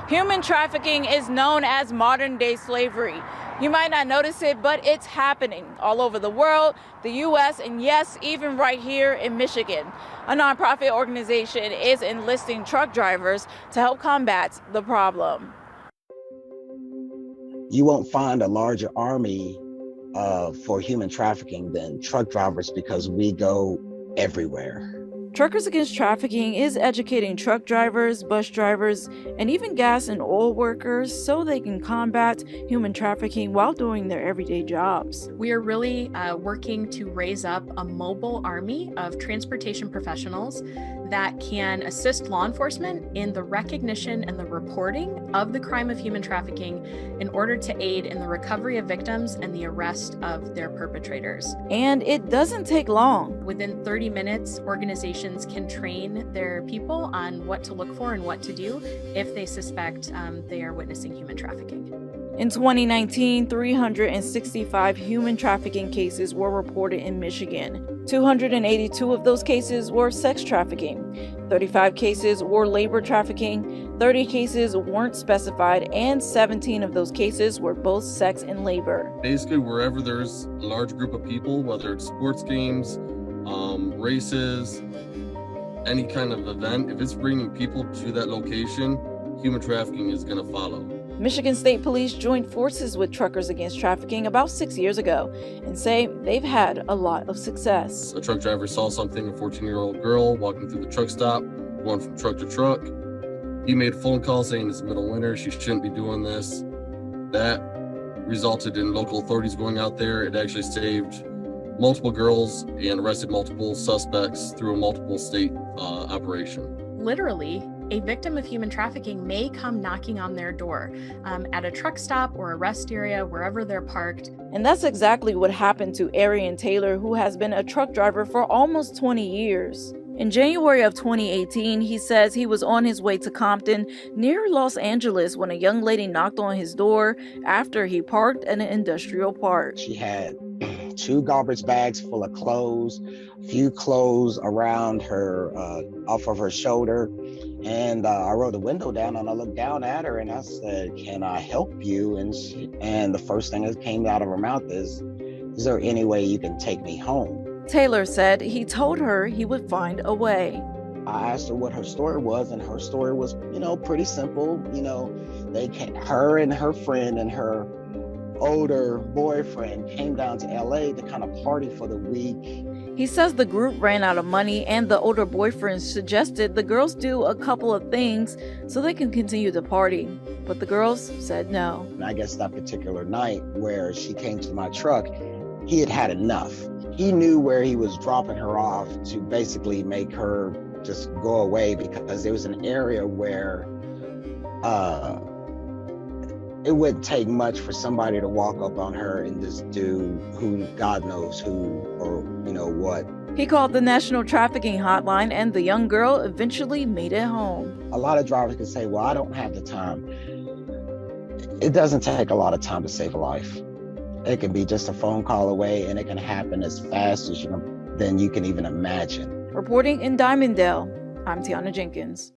Human trafficking is known as modern-day slavery. You might not notice it, but it's happening all over the world, the U.S., and yes, even right here in Michigan. A nonprofit organization is enlisting truck drivers to help combat the problem. You won't find a larger army for human trafficking than truck drivers because we go everywhere. Truckers Against Trafficking is educating truck drivers, bus drivers, and even gas and oil workers so they can combat human trafficking while doing their everyday jobs. We are really working to raise up a mobile army of transportation professionals that can assist law enforcement in the recognition and the reporting of the crime of human trafficking in order to aid in the recovery of victims and the arrest of their perpetrators. And it doesn't take long. Within 30 minutes, organizations can train their people on what to look for and what to do if they suspect they are witnessing human trafficking. In 2019, 365 human trafficking cases were reported in Michigan. 282 of those cases were sex trafficking. 35 cases were labor trafficking. 30 cases weren't specified, and 17 of those cases were both sex and labor. Basically, wherever there's a large group of people, whether it's sports games, races, any kind of event, if it's bringing people to that location, human trafficking is going to follow. Michigan State Police joined forces with Truckers Against Trafficking about 6 years ago and say they've had a lot of success. A truck driver saw something, a 14-year-old girl walking through the truck stop, going from truck to truck. He made a phone call saying it's middle of winter, she shouldn't be doing this. That resulted in local authorities going out there. It actually saved multiple girls and arrested multiple suspects through a multiple state operation. Literally, a victim of human trafficking may come knocking on their door at a truck stop or a rest area, wherever they're parked. And that's exactly what happened to Arian Taylor, who has been a truck driver for almost 20 years. In January of 2018, he says he was on his way to Compton near Los Angeles when a young lady knocked on his door after he parked at an industrial park. She had 2 garbage bags full of clothes, a few clothes around her, off of her shoulder. And I rolled the window down and I looked down at her and I said, "Can I help you?" And the first thing that came out of her mouth is there any way you can take me home? Taylor said he told her he would find a way. I asked her what her story was, and her story was, pretty simple. Her and her friend and her older boyfriend came down to LA to kind of party for the week. He says the group ran out of money and the older boyfriend suggested the girls do a couple of things so they can continue to party. But the girls said no. And I guess that particular night where she came to my truck, he had had enough. He knew where he was dropping her off to basically make her just go away, because there was an area where it wouldn't take much for somebody to walk up on her and just do who God knows who or what. He called the National Trafficking Hotline and the young girl eventually made it home. A lot of drivers can say, "Well, I don't have the time." It doesn't take a lot of time to save a life. It can be just a phone call away, and it can happen as fast as than you can even imagine. Reporting in Dimondale, I'm Tiana Jenkins.